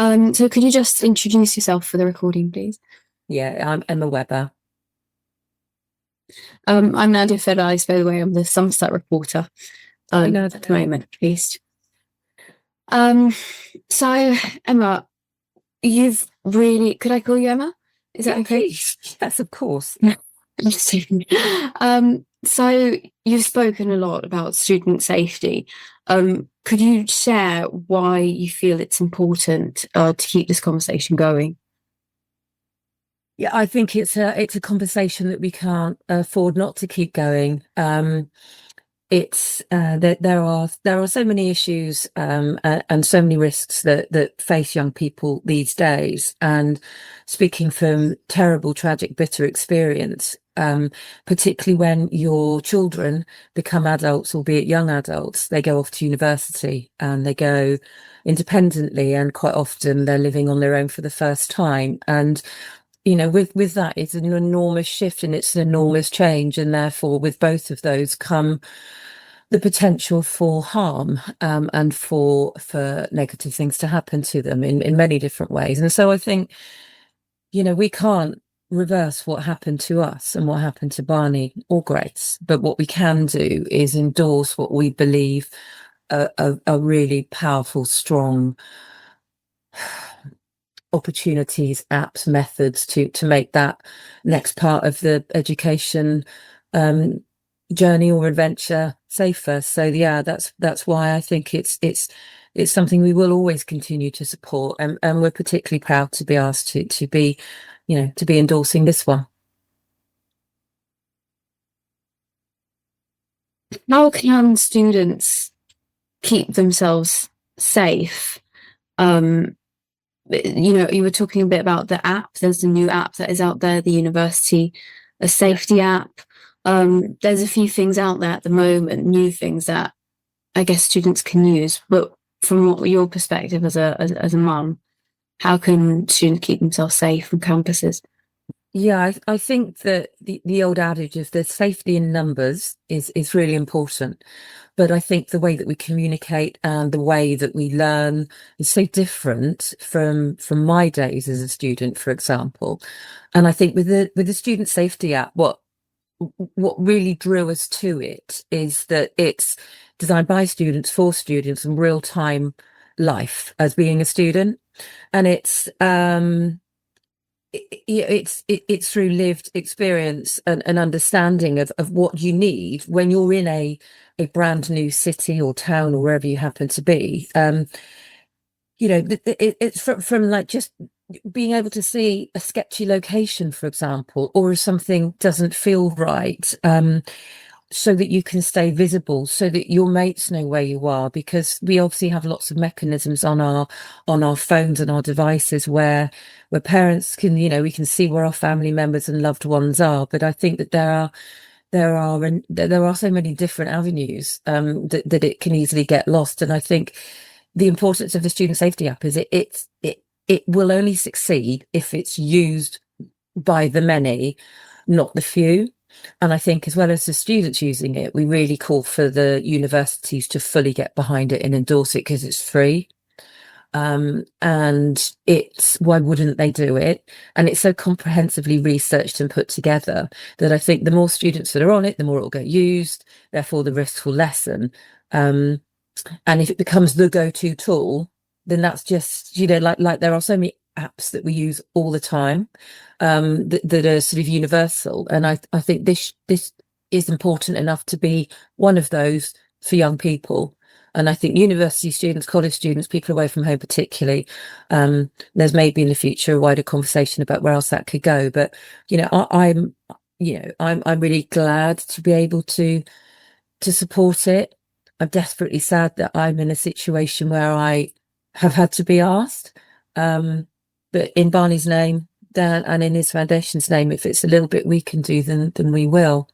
So could you just introduce yourself for the recording, please? Yeah, I'm Emma Webber. I'm Nadia Fedais, by the way. I'm the Somerset reporter at the moment, at least. So Emma, you've really, could I call you Emma? Is that okay? Yes, of course. So you've spoken a lot about student safety. Could you share why you feel it's important to keep this conversation going? Yeah, I think it's a conversation that we can't afford not to keep going. It's there are so many issues and so many risks that face young people these days. And speaking from terrible, tragic, bitter experience, particularly when your children become adults, albeit young adults, they go off to university and they go independently, and quite often they're living on their own for the first time. And with that, it's an enormous shift and it's an enormous change, and therefore with both of those come the potential for harm, and for negative things to happen to them in many different ways. And so I think, we can't reverse what happened to us and what happened to Barney or Grace, but what we can do is endorse what we believe are really powerful, strong opportunities, apps, methods to make that next part of the education journey or adventure safer. So yeah, that's why I think it's something we will always continue to support, and we're particularly proud to be asked to be endorsing this one. How can students keep themselves safe? You were talking a bit about the app. There's a new app that is out there, the university, a safety app. There's a few things out there at the moment, new things that I guess students can use. But from your perspective as a mum, how can students keep themselves safe on campuses? Yeah, I think that the old adage of the safety in numbers is really important. But I think the way that we communicate and the way that we learn is so different from my days as a student, for example. And I think with the student safety app, what really drew us to it is that it's designed by students for students in real time life as being a student, and it's through lived experience and understanding of what you need when you're in a brand new city or town or wherever you happen to be. It's from like just being able to see a sketchy location, for example, or if something doesn't feel right, so that you can stay visible, so that your mates know where you are, because we obviously have lots of mechanisms on our phones and our devices where parents can, we can see where our family members and loved ones are. But I think that there are so many different avenues that it can easily get lost. And I think the importance of the student safety app is it will only succeed if it's used by the many, not the few. And I think, as well as the students using it, we really call for the universities to fully get behind it and endorse it, because it's free. And why wouldn't they do it? And it's so comprehensively researched and put together that I think the more students that are on it, the more it will get used, therefore the risks will lessen. And if it becomes the go-to tool, then that's just, like there are so many apps that we use all the time, that are sort of universal. And I think this is important enough to be one of those for young people. And I think university students, college students, people away from home particularly, there's maybe in the future a wider conversation about where else that could go. But, I'm really glad to be able to support it. I'm desperately sad that I'm in a situation where I have had to be asked. But in Barney's name, Dan, and in his foundation's name, if it's a little bit we can do, then we will.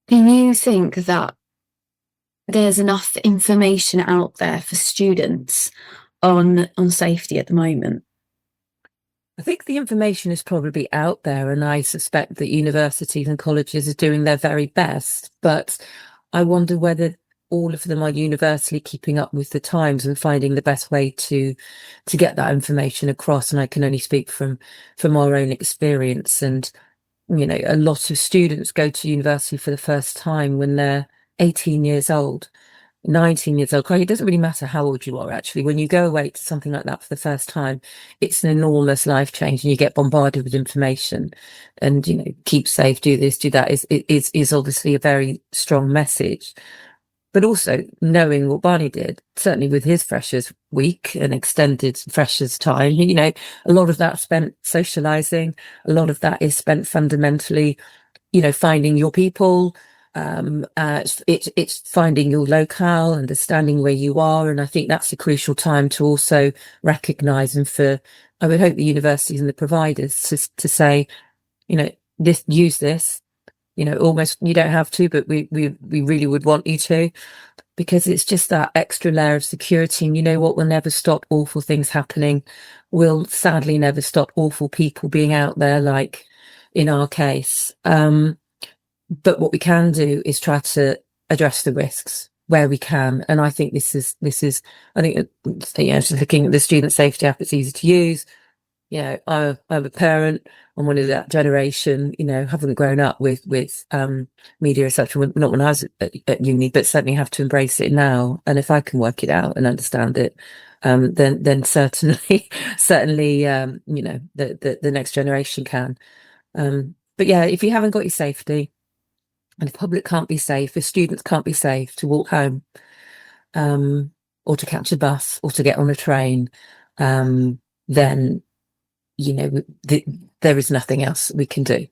Do you think that there's enough information out there for students on safety at the moment? I think the information is probably out there, and I suspect that universities and colleges are doing their very best. But I wonder whether all of them are universally keeping up with the times and finding the best way to get that information across. And I can only speak from our own experience. And a lot of students go to university for the first time when they're 18 years old, 19 years old. It doesn't really matter how old you are, actually. When you go away to something like that for the first time, it's an enormous life change, and you get bombarded with information. And keep safe, do this, do that is obviously a very strong message. But also knowing what Barney did, certainly with his freshers week and extended freshers time, a lot of that spent socializing. A lot of that is spent fundamentally, finding your people. It's finding your locale, understanding where you are. And I think that's a crucial time to also recognise, and I would hope the universities and the providers to say, use this. Almost you don't have to, but we really would want you to, because it's just that extra layer of security. And what will never stop awful things happening will sadly never stop awful people being out there, like in our case. But what we can do is try to address the risks where we can. And I think this is I think just looking at the student safety app, it's easy to use. I'm a parent. I'm one of that generation, haven't grown up with media as such, not when I was at uni, but certainly have to embrace it now. And if I can work it out and understand it, then certainly, the next generation can. But yeah, if you haven't got your safety, and if public can't be safe, if students can't be safe to walk home, or to catch a bus or to get on a train, then there is nothing else we can do.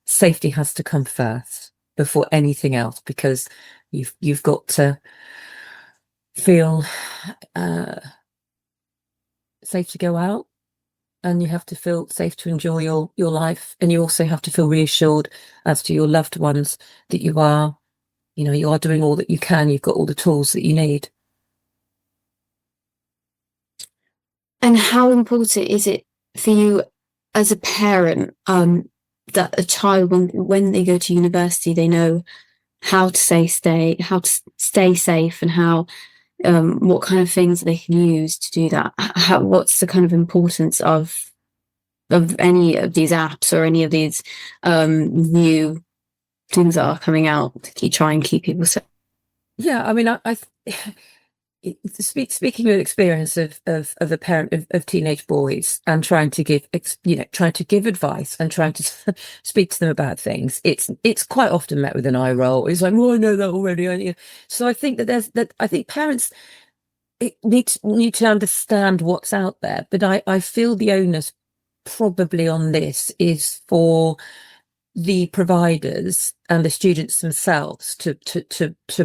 Safety has to come first before anything else, because you've got to feel safe to go out, and you have to feel safe to enjoy your life, and you also have to feel reassured as to your loved ones that you are doing all that you can. You've got all the tools that you need. And how important is it for you as a parent, that a child, when they go to university, they know how to stay safe, and how what kind of things they can use to do that? What's the kind of importance of any of these apps or any of these new things that are coming out to try and keep people safe? Yeah, I mean, I speaking with experience of a parent of teenage boys, and trying to give advice and trying to speak to them about things, it's quite often met with an eye roll. It's like, well, I know that already. So I think I think parents need to understand what's out there, but I feel the onus probably on this is for the providers and the students themselves to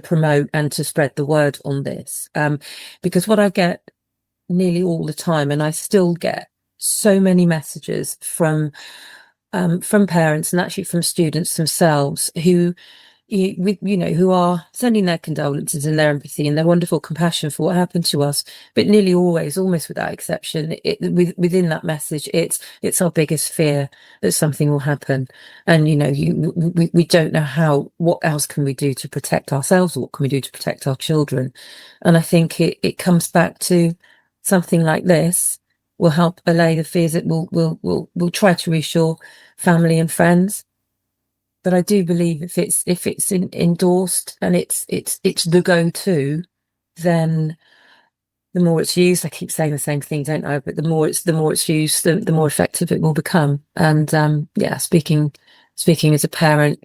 promote and to spread the word on this, because what I get nearly all the time, and I still get so many messages from parents and actually from students themselves who who are sending their condolences and their empathy and their wonderful compassion for what happened to us, but nearly always, almost without exception, within that message, it's our biggest fear that something will happen, and we don't know what else can we do to protect ourselves, or what can we do to protect our children. And I think it comes back to something like this will help allay the fears. That we'll try to reassure family and friends. But I do believe if it's endorsed and it's the go-to, then the more it's used, I keep saying the same thing, don't I? But the more it's used, the more effective it will become. And speaking as a parent,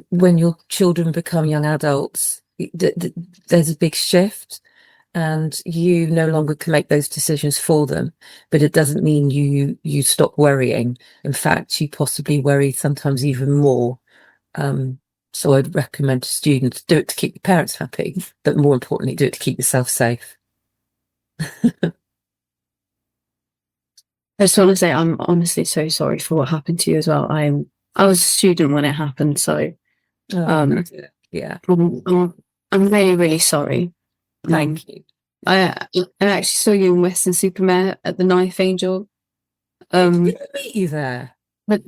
when your children become young adults, there's a big shift, and you no longer can make those decisions for them. But it doesn't mean you stop worrying. In fact, you possibly worry sometimes even more. So I'd recommend to students, do it to keep your parents happy, but more importantly, do it to keep yourself safe. I just want to say I'm honestly so sorry for what happened to you as well. I was a student when it happened, so yeah, I'm really, really sorry. Thank you. I actually saw you in Western Supermare at the Knife Angel. Did I meet you there? But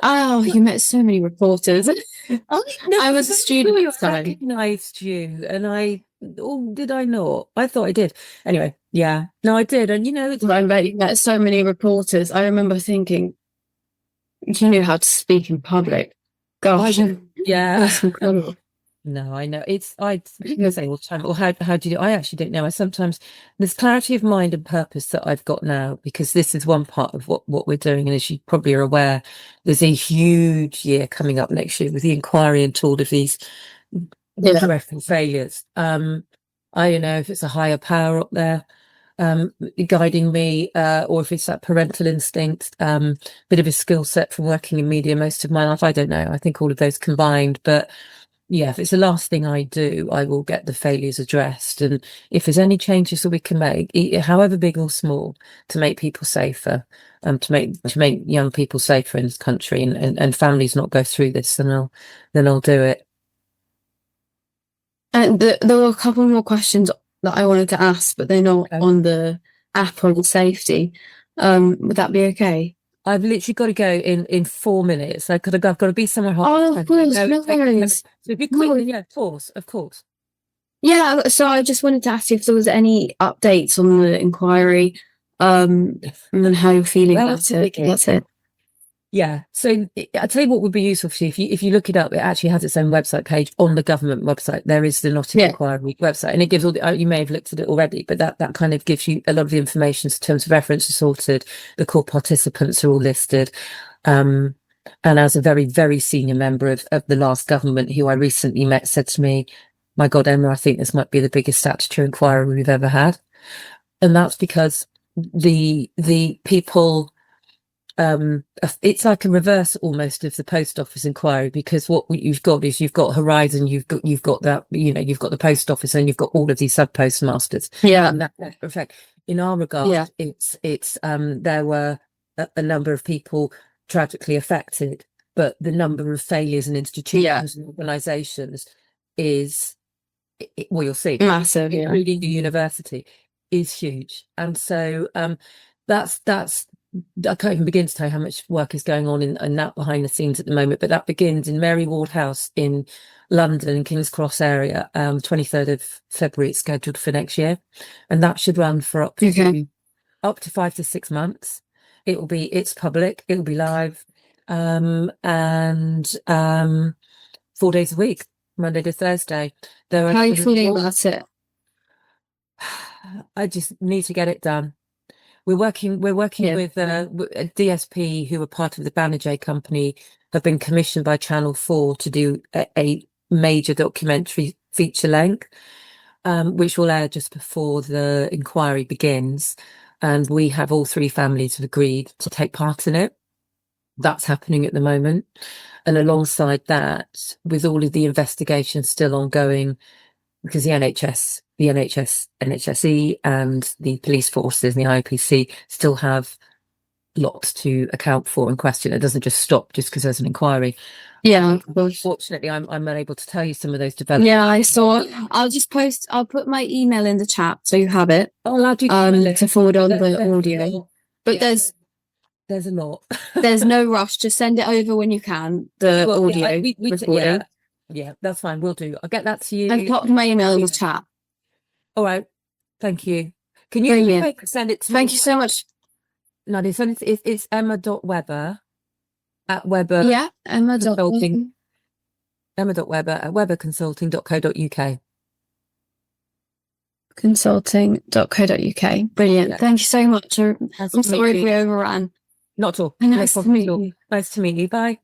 Oh, you met so many reporters. I was a student I at the time. recognised you, and did I not? I thought I did. Anyway, yeah, no, I did, and I met so many reporters. I remember thinking, you knew how to speak in public. Gosh, yeah. that's incredible. No, I know people say all the time, well, how do you do? I actually don't know. I sometimes there's clarity of mind and purpose that I've got now, because this is one part of what we're doing. And as you probably are aware, there's a huge year coming up next year with the inquiry into all of these dreadful failures. I don't know if it's a higher power up there guiding me, or if it's that parental instinct, bit of a skill set from working in media most of my life. I don't know. I think all of those combined, but yeah, if it's the last thing I do, I will get the failures addressed. And if there's any changes that we can make, however big or small, to make people safer, to make young people safer in this country, and families not go through this, then I'll do it. And there were a couple more questions that I wanted to ask, but they're not on the app on safety. Would that be okay? I've literally got to go in 4 minutes. I've got to be somewhere. Oh, of course, no worries. So if you quickly, yeah, of course. Yeah, so I just wanted to ask you if there was any updates on the inquiry, and then how you're feeling about it. That's it. Yeah. So I'll tell you what would be useful for you. If you look it up, it actually has its own website page on the government website. There is the Nottingham Inquiry website, and it gives all you may have looked at it already, but that kind of gives you a lot of the information in terms of references sorted. The core participants are all listed. And as a very, very senior member of the last government who I recently met said to me, "My God, Emma, I think this might be the biggest statutory inquiry we've ever had." And that's because the people, it's like a reverse almost of the post office inquiry, because what you've got is you've got Horizon, you've got that, you've got the post office, and you've got all of these sub postmasters. Yeah. And that effect, in our regard, it's there were a number of people tragically affected, but the number of failures in institutions and organisations is, well, you'll see, massive, including the university, is huge. And so that's I can't even begin to tell you how much work is going on in that behind the scenes at the moment, but that begins in Mary Ward House in London, King's Cross area, 23rd of February. It's scheduled for next year, and that should run for up to 5 to 6 months. It's public, it'll be live, and 4 days a week, Monday to Thursday. How are you feeling about it? I just need to get it done. We're working with DSP, who are part of the Barnaby company, have been commissioned by Channel 4 to do a major documentary feature length, which will air just before the inquiry begins. And we have all three families have agreed to take part in it. That's happening at the moment. And alongside that, with all of the investigations still ongoing, because the NHSE and the police forces and the IPC still have lots to account for and question. It doesn't just stop just because there's an inquiry. Yeah, fortunately, I'm unable to tell you some of those developments. Yeah, I saw. I'll put my email in the chat so you have it. I'll add you to forward on the audio. But there's a lot. There's no rush. Just send it over when you can. The audio recording. Yeah, that's fine. We'll do. I'll get that to you. And pop my email in the chat. All right. Thank you. Can you send it to me? Thank you so much. Nadia, send it. It's Emma.Webber at Webber. Yeah, Emma.Webber. Emma.Webber at webberconsulting.co.uk. Consulting.co.uk. Brilliant. Yeah. Thank you so much. I'm sorry if we overran. Not at all. Nice to meet you. Nice to meet you. Bye.